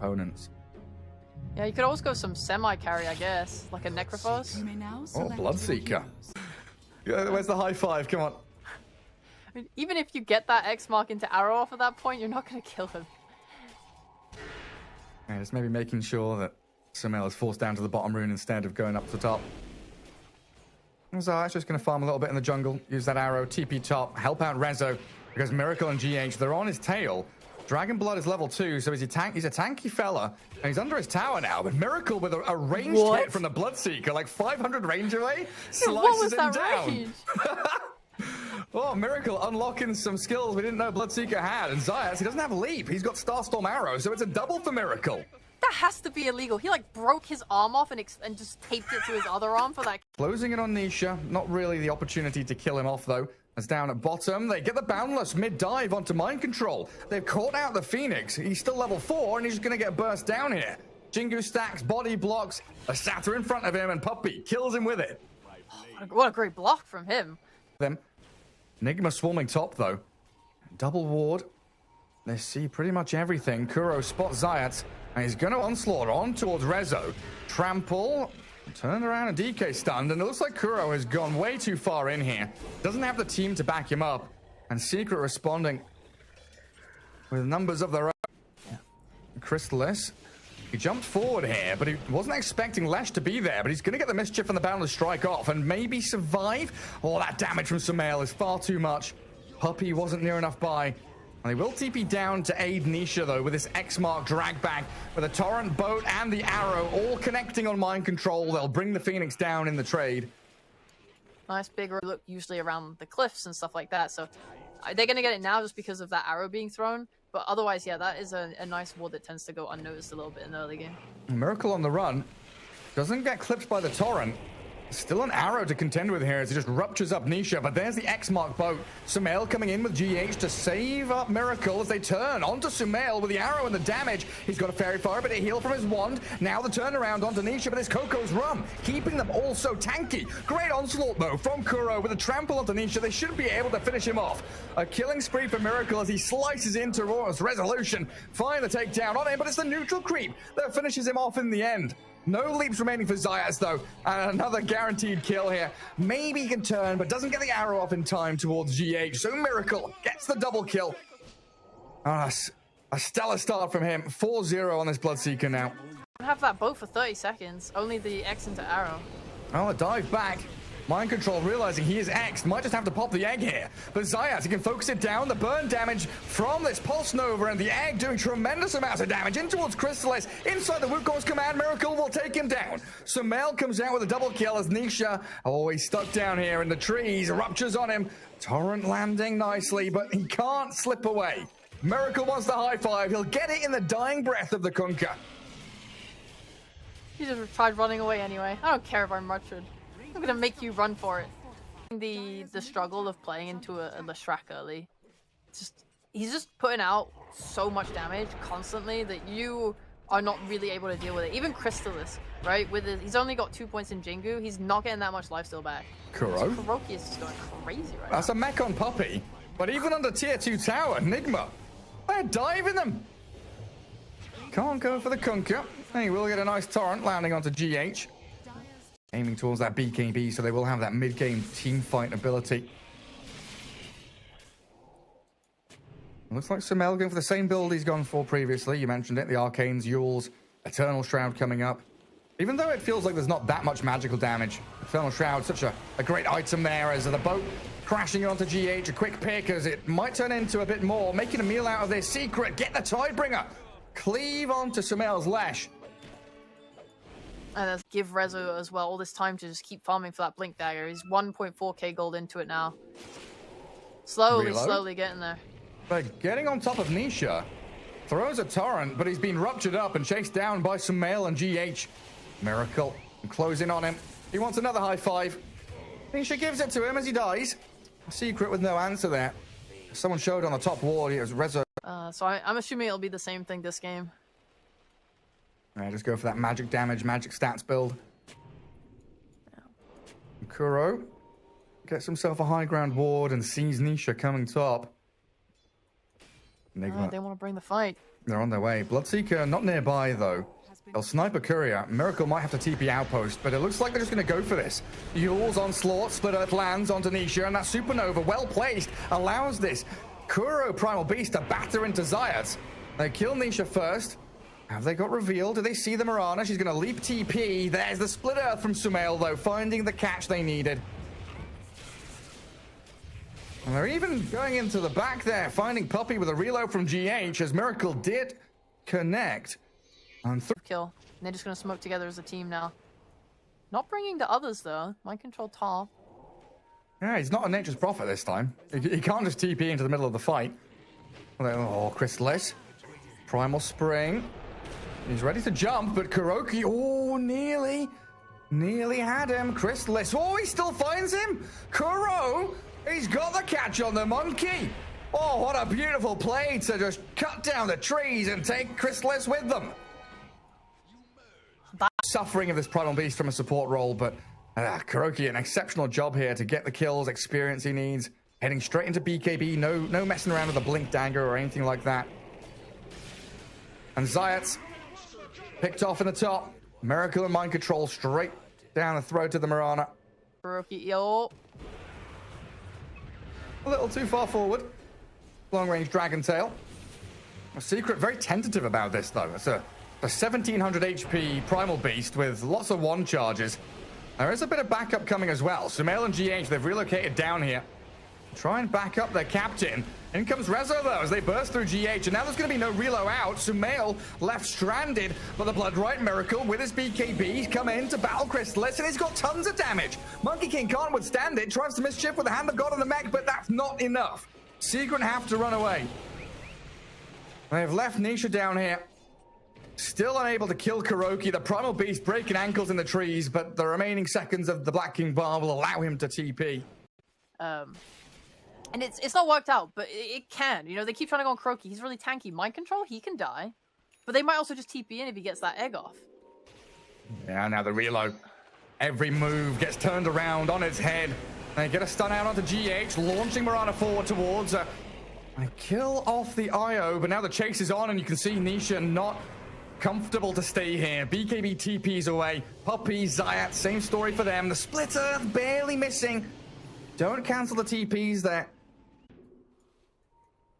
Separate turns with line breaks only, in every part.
opponents.
Yeah, you could always go some semi-carry, I guess. Like a Necrophos.
Oh, Bloodseeker. Yeah, where's the high five? Come on.
I mean, even if you get that X mark into arrow off at that point, you're not going to kill him.
Yeah, just maybe making sure that Sumail is forced down to the bottom rune instead of going up to the top. So I'm just going to farm a little bit in the jungle, use that arrow, TP top, help out Rezo, because Miracle and GH, they're on his tail. Dragon Blood is level 2, so he's a tanky fella, and he's under his tower now, but Miracle with a ranged hit from the Bloodseeker, like 500 range away, slices him down. Oh, Miracle unlocking some skills we didn't know Bloodseeker had, and Zayas, he doesn't have leap, he's got Starstorm Arrow, so it's a double for Miracle.
That has to be illegal. He like broke his arm off and just taped it to his other arm for that.
Closing it on Nisha, not really the opportunity to kill him off though. As down at bottom, they get the Boundless mid-dive onto Mind Control. They've caught out the Phoenix. He's still level 4, and he's just going to get burst down here. Jingu stacks, body blocks, a Satyr in front of him, and Puppey kills him with it.
What a great block from him.
Them. Nigma swarming top, though. Double ward. They see pretty much everything. Kuro spots Zayat, and he's going to onslaught on towards Rezo. Trample. Turned around and DK stunned, and it looks like Kuro has gone way too far in here. Doesn't have the team to back him up. And Secret responding with numbers of their own. Yeah. Crystallis, he jumped forward here, but he wasn't expecting Lesh to be there, but he's going to get the Mischief and the Boundless strike off and maybe survive. Oh, that damage from Sumail is far too much. Puppey wasn't near enough by. And they will TP down to aid Nisha, though, with this X-Mark drag back, with a Torrent boat and the arrow all connecting on Mind Control. They'll bring the Phoenix down in the trade.
Nice big look usually around the cliffs and stuff like that. So they're going to get it now just because of that arrow being thrown. But otherwise, yeah, that is a nice ward that tends to go unnoticed a little bit in the early game.
Miracle on the run. Doesn't get clipped by the Torrent. Still an arrow to contend with here as he just ruptures up Nisha, but there's the X-Mark boat. Sumail coming in with GH to save up Miracle as they turn onto Sumail with the arrow and the damage. He's got a Fairy Fire, but a heal from his wand. Now the turnaround onto Nisha, but it's Coco's Rum, keeping them all so tanky. Great onslaught, though, from Kuro with a trample onto Nisha. They should be able to finish him off. A killing spree for Miracle as he slices into Roar's Resolution. Find the takedown on him, but it's the neutral creep that finishes him off in the end. No leaps remaining for Zayas, though, and another guaranteed kill here. Maybe he can turn, but doesn't get the arrow off in time towards GH. So Miracle gets the double kill. A stellar start from him. 4-0 on this Bloodseeker now.
Have that boat for 30 seconds. Only the X into arrow.
Oh, a dive back. Mind Control realizing he is X'd, might just have to pop the egg here. But Zayas, he can focus it down. The burn damage from this Pulse Nova and the egg doing tremendous amounts of damage in towards Crystallis. Inside the Wukong's command, Miracle will take him down. Sumail comes out with a double kill as Nisha, oh, he's stuck down here in the trees, ruptures on him. Torrent landing nicely, but he can't slip away. Miracle wants the high five. He'll get it in the dying breath of the Kunkka.
He just tried running away anyway. I don't care if I'm ruptured. I'm gonna make you run for it. The struggle of playing into a Leshrac early. He's just putting out so much damage constantly that you are not really able to deal with it. Even Crystallis, right? He's only got 2 points in Jingu. He's not getting that much lifesteal back.
Kuro?
Kuroki is just going crazy right now.
That's a mech on Puppey. But even under tier 2 tower, Nigma, they're diving them. Can't go for the Kunkka. He will get a nice torrent landing onto GH. Aiming towards that BKB, so they will have that mid-game team fight ability. Looks like Sumail going for the same build he's gone for previously. You mentioned it, the Arcanes, Yules, Eternal Shroud coming up. Even though it feels like there's not that much magical damage, Eternal Shroud, such a great item there as the boat crashing onto GH, a quick pick as it might turn into a bit more, making a meal out of this. Secret, get the Tidebringer. Cleave onto Sumail's Lesh.
And give Rezo as well all this time to just keep farming for that Blink Dagger. He's 1.4k gold into it now. Slowly getting there.
But getting on top of Nisha. Throws a torrent, but he's been ruptured up and chased down by Sumail and GH. Miracle. Closing on him. He wants another high five. Nisha gives it to him as he dies. Secret with no answer there. Someone showed on the top ward. It was Rezo.
So I'm assuming it'll be the same thing this game.
Alright, just go for that magic damage, magic stats build. Yeah. Kuro gets himself a high ground ward and sees Nisha coming top. Nigma.
They want to bring the fight.
They're on their way. Bloodseeker not nearby, though. They'll snipe a courier. Miracle might have to TP outpost, but it looks like they're just going to go for this. Yule's onslaught, Split Earth lands onto Nisha, and that supernova, well placed, allows this Kuro Primal Beast to batter into Zayat. They kill Nisha first. Have they got revealed? Do they see the Mirana? She's going to leap TP. There's the Split Earth from Sumail, though, finding the catch they needed. And they're even going into the back there, finding Puppey with a reload from GH, as Miracle did connect.
Kill. And they're just going to smoke together as a team now. Not bringing the others, though. Mind control top.
Yeah, he's not a Nature's Prophet this time. He can't just TP into the middle of the fight. Oh, Chrysalis. Primal Spring. He's ready to jump, but Kuroki, oh, nearly had him. Chrysalis, oh, he still finds him. Kuro, he's got the catch on the monkey. Oh, what a beautiful play to just cut down the trees and take Chrysalis with them. Suffering of this Primal Beast from a support role, but Kuroki, an exceptional job here to get the kills, experience he needs. Heading straight into BKB, no messing around with a Blink Dagger or anything like that. And Zayat picked off in the top. Miracle and Mind Control straight down the throat of the Mirana.
Kuroki, yo.
A little too far forward. Long-range Dragon Tail. A Secret very tentative about this, though. It's a 1700 HP Primal Beast with lots of one charges. There is a bit of backup coming as well. Sumail and GH, they've relocated down here. Try and back up their captain. In comes Rezo, though, as they burst through GH. And now there's going to be no reload out. Sumail left stranded, but the Bloodright Miracle with his BKBs come in to battle Chrysalis, and he's got tons of damage. Monkey King can't withstand it. Tries to mischief with the Hand of God on the mech, but that's not enough. Secret have to run away. They've left Nisha down here. Still unable to kill Kuroki. The Primal Beast breaking ankles in the trees, but the remaining seconds of the Black King bar will allow him to TP.
And it's not worked out, but it can. You know, they keep trying to go on Kuroki. He's really tanky. Mind control, he can die. But they might also just TP in if he gets that egg off.
Yeah, now the reload. Every move gets turned around on its head. They get a stun out onto GH, launching Mirana forward towards her. They kill off the IO, but now the chase is on, and you can see Nisha not comfortable to stay here. BKB TP's away. Puppey, Zayat, same story for them. The Split Earth barely missing. Don't cancel the TPs there.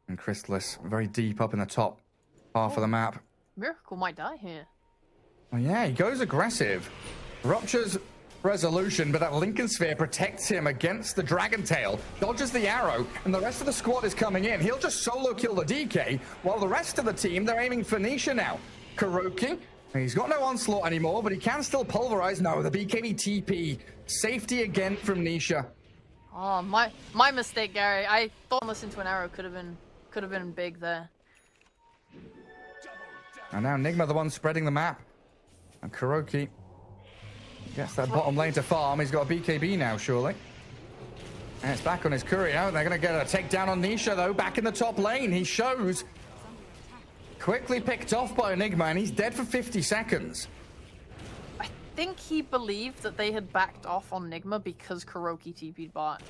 And Chrysalis very deep up in the top half of the map.
Miracle might die here.
Oh yeah, he goes aggressive. Ruptures resolution, but that Lincoln Sphere protects him against the Dragon Tail, dodges the arrow, and the rest of the squad is coming in. He'll just solo kill the DK, while the rest of the team, they're aiming for Nisha now. Kuroki, he's got no onslaught anymore, but he can still pulverize. No, the BKB TP. Safety again from Nisha.
Oh, my mistake, Gary. I thought listening to an arrow could have been big there.
And now Nigma, the one spreading the map. And Kuroki gets that bottom lane to farm. He's got a BKB now, surely. And it's back on his courier. They're going to get a takedown on Nisha, though, back in the top lane. He shows. Quickly picked off by Nigma, and he's dead for 50 seconds.
I think he believed that they had backed off on Nigma because Kuroki TP'd bot.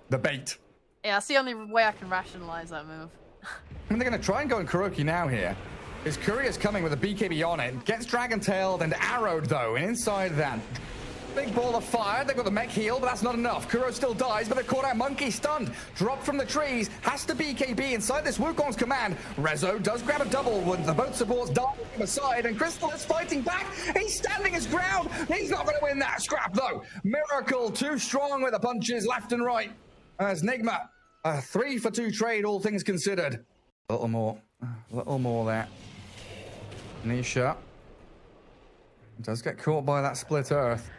The bait.
Yeah, that's the only way I can rationalize that move.
And they're going to try and go in Kuroki now here. His courier's coming with a BKB on it. Gets Dragon-tailed and arrowed, though. And inside that big ball of fire. They've got the mech heal, but that's not enough. Kuro still dies, but they're caught out. Monkey stunned. Dropped from the trees. Has to BKB inside this Wukong's command. Rezo does grab a double when the both supports die from the side, and Crystal is fighting back. He's standing his ground. He's not going to win that scrap, though. Miracle too strong with the punches left and right. As Nigma, a 3-for-2 trade, all things considered. A little more there. Nisha does get caught by that Split Earth.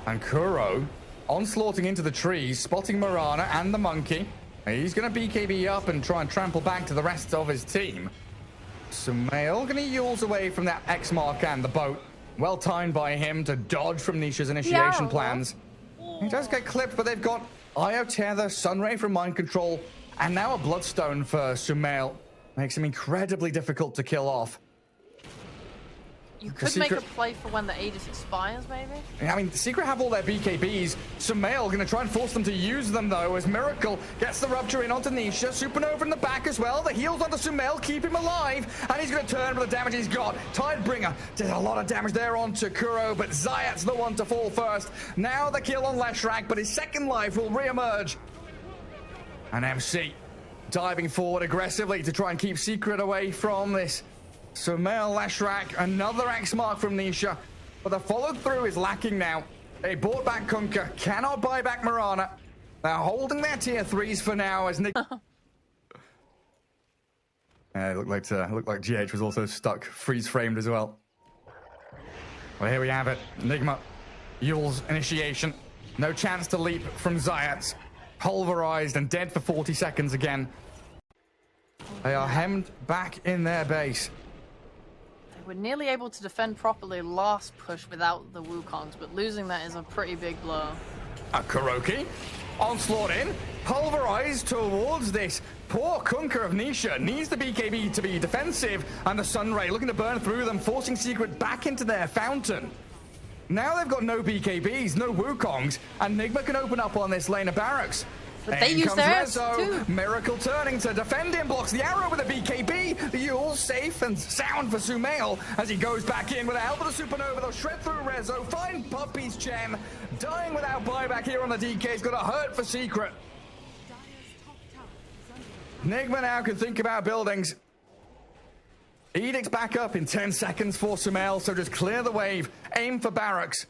And Kuro onslaughting into the trees, spotting Mirana and the monkey. He's going to BKB up and try and trample back to the rest of his team. Sumail going to Yules away from that X mark and the boat. Well timed by him to dodge from Nisha's initiation plans. He does get clipped, but they've got Io Tether, Sunray from Mind Control, and now a Bloodstone for Sumail. Makes him incredibly difficult to kill off.
You could make a play for when the Aegis expires, maybe?
I mean, Secret have all their BKBs. Sumail going to try and force them to use them, though, as Miracle gets the Rupture in onto Nisha. Supernova in the back as well. The heals onto Sumail, keep him alive. And he's going to turn with the damage he's got. Tidebringer did a lot of damage there onto Kuro, but Zayat's the one to fall first. Now the kill on Leshrac, but his second life will re-emerge. And MC diving forward aggressively to try and keep Secret away from this. Sumail, Leshrac, another X mark from Nisha, but the follow-through is lacking now. They bought back Kunkka, cannot buy back Mirana. They're holding their tier 3s for now as Nick... It looked like GH was also stuck, freeze-framed as well. Well, here we have it. Nigma, Yule's initiation. No chance to leap from Zayat. Pulverized and dead for 40 seconds again. They are hemmed back in their base.
We're nearly able to defend properly last push without the Wukongs, but losing that is a pretty big blow.
A Kuroki, onslaught in, pulverized towards this poor Kunkka of Nisha. Needs the BKB to be defensive, and the Sunray looking to burn through them, forcing Secret back into their fountain. Now they've got no BKBs, no Wukongs, and Nigma can open up on this lane of barracks.
But they use theirs too.
Miracle turning to defend him, blocks the arrow with a BKB. The Yule safe and sound for Sumail as he goes back in with the help of the Supernova. They'll shred through Rezo, find Puppy's gem. Dying without buyback here on the DK is going to hurt for Secret. Nigma now can think about buildings. Edict's back up in 10 seconds for Sumail, so just clear the wave, aim for barracks.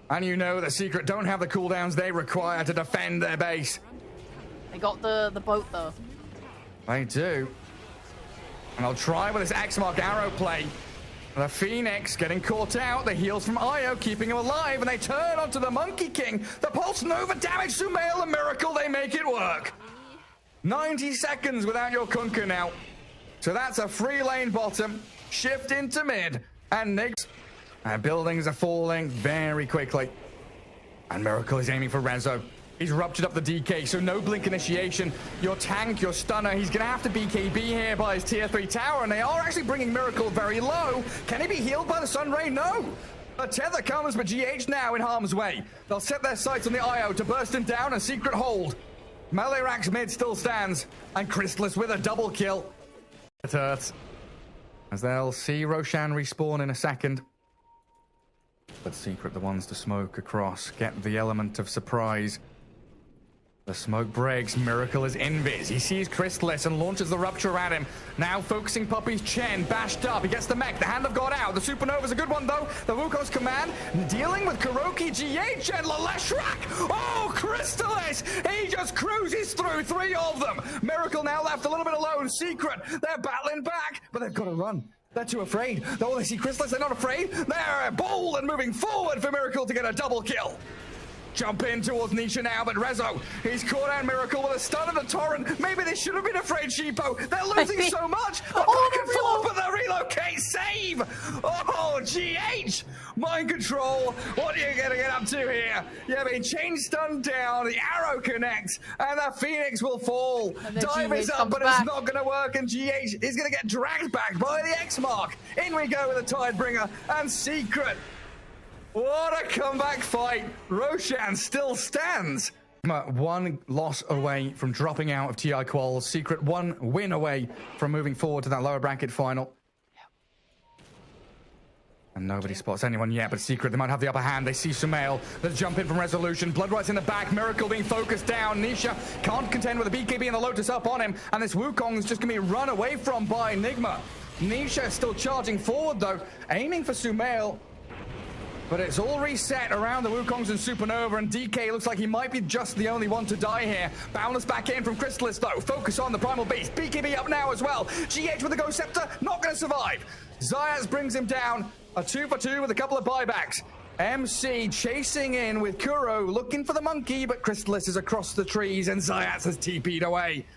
And you know the Secret don't have the cooldowns they require to defend their base.
They got the boat, though.
They do. And I'll try with this X-Mark arrow play. The Phoenix getting caught out. The heals from Io keeping him alive. And they turn onto the Monkey King. The Pulse Nova damage Sumail, a miracle. They make it work. 90 seconds without your Kunkka now. So that's a free lane bottom. Shift into mid. And Nigs. Buildings are falling very quickly. And Miracle is aiming for Rezo. He's ruptured up the DK, so no blink initiation. Your tank, your stunner, he's going to have to BKB here by his tier 3 tower, and they are actually bringing Miracle very low. Can he be healed by the Sunray? No! A tether comes, but GH now in harm's way. They'll set their sights on the IO to burst him down and Secret hold. Malerax mid still stands, and Chrysalis with a double kill. It hurts. As they'll see Roshan respawn in a second. But Secret the ones to smoke across, get the element of surprise. The smoke breaks, Miracle is invis. He sees Chrysalis and launches the Rupture at him. Now focusing Puppy's Chen, bashed up. He gets the mech, the Hand of God out. The Supernova's a good one though. The Wukong's command, dealing with Kuroki, GH, and Leshrac. Oh, Chrysalis! He just cruises through 3 of them. Miracle now left a little bit alone. Secret, they're battling back, but they've got to run. They're too afraid. Though they see Chrysalis, they're not afraid. They're bold and moving forward for Miracle to get a double kill. Jump in towards Nisha now, but Rezo, he's caught out Miracle with a stun of the Torrent. Maybe they should have been afraid, Sheepo. They're losing so much. The back and forth, but the relocate save. Oh, GH. Mind control. What are you going to get up to here? Yeah, they change stun down. The arrow connects, and the Phoenix will fall. Dive is up, but it's not going to work, and GH is going to get dragged back by the X-Mark. In we go with the Tidebringer, and Secret. What a comeback fight. Roshan still stands. One loss away from dropping out of TI Quals. Secret one win away from moving forward to that lower bracket final. And nobody spots anyone yet, but Secret, they might have the upper hand. They see Sumail. The jump in from Resolution. Bloodright's in the back. Miracle being focused down. Nisha can't contend with the BKB and the Lotus up on him. And this Wukong's just going to be run away from by Nigma. Nisha still charging forward, though. Aiming for Sumail. But it's all reset around the Wukongs and Supernova, and DK looks like he might be just the only one to die here. Boundless back in from Chrysalis, though. Focus on the Primal Beast. BKB up now as well. GH with the Ghost Scepter, not going to survive. Zayas brings him down. A 2-for-2 with a couple of buybacks. MC chasing in with Kuro, looking for the monkey, but Chrysalis is across the trees, and Zayas has TP'd away.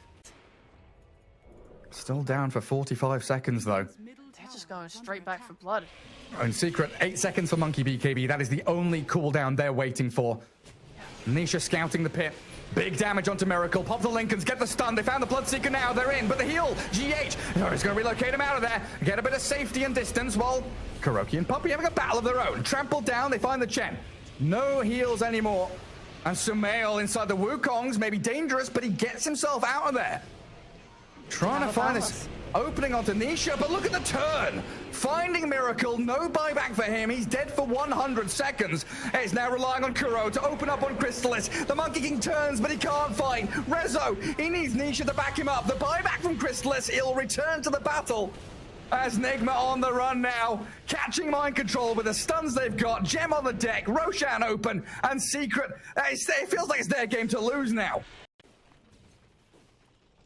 Still down for 45 seconds, though.
They're just going straight back for blood.
And Secret, 8 seconds for Monkey BKB. That is the only cooldown they're waiting for. Nisha scouting the pit. Big damage onto Miracle. Pop the Lincolns, get the stun. They found the Bloodseeker now. They're in, but the heal. GH. Oh, he's going to relocate him out of there. Get a bit of safety and distance while Kuroki and Puppey having a battle of their own. Trampled down, they find the Chen. No heals anymore. And Sumail inside the Wukongs may be dangerous, but he gets himself out of there. Trying to find this opening onto Nisha, but look at the turn. Finding Miracle, no buyback for him. He's dead for 100 seconds. He's now relying on Kuro to open up on Crystallis. The Monkey King turns, but he can't find Rezo. He needs Nisha to back him up. The buyback from Crystallis, he'll return to the battle. As Nigma on the run now, catching mind control with the stuns they've got. Gem on the deck, Roshan open, and Secret. It feels like it's their game to lose now.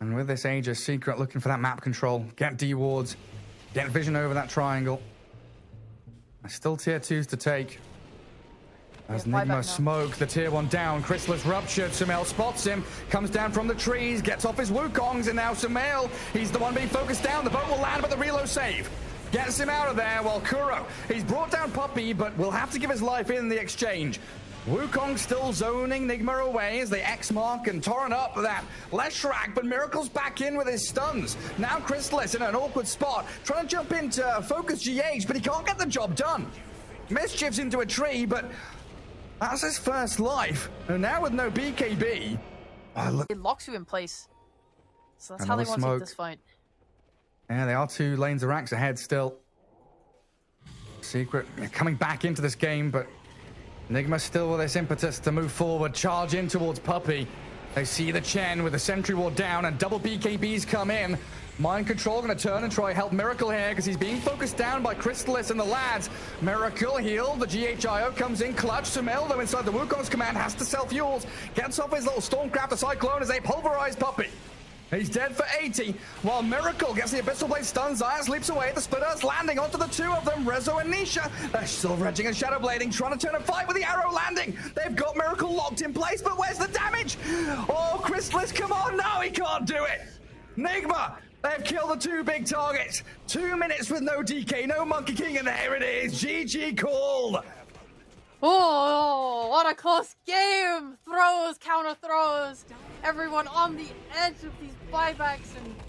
And with this Aegis, Secret looking for that map control. Get D wards, get vision over that triangle. Still tier 2s to take. As Nigma smoke the tier 1 down, Crystallis ruptured, Sumail spots him, comes down from the trees, gets off his Wukongs, and now Sumail, he's the one being focused down. The boat will land, but the reload save gets him out of there, while Kuro, he's brought down Puppey, but will have to give his life in the exchange. Wukong still zoning Nigma away as they X-mark and torrent up that Leshrac, but Miracle's back in with his stuns. Now Crystallis in an awkward spot, trying to jump into focus GH, but he can't get the job done. Mischief's into a tree, but that's his first life. And now with no BKB. Oh, look.
It locks you in place. So that's how they want to take this fight.
Yeah, they are 2 lanes of racks ahead still. Secret coming back into this game, but Nigma still with this impetus to move forward, charge in towards Puppey. They see the Chen with the sentry ward down and double BKBs come in. Mind Control going to turn and try help Miracle here because he's being focused down by Crystallis and the lads. Miracle healed, the GHIO comes in clutch. Sumail though inside the Wukong's command has to sell fuels. Gets off his little Stormcraft, the Cyclone as they pulverize Puppey. He's dead for 80, while Miracle gets the Abyssal Blade stun. Zaya leaps away, the Splitters landing onto the 2 of them, Rezo and Nisha. They're still Edging and Shadow Blading, trying to turn a fight with the arrow landing. They've got Miracle locked in place, but where's the damage? Oh, Crystallis, come on, no, he can't do it. Nigma, they've killed the 2 big targets. 2 minutes with no DK, no Monkey King, and there it is, GG called.
Oh, what a close game! Throws, counter throws. Everyone on the edge of these buybacks and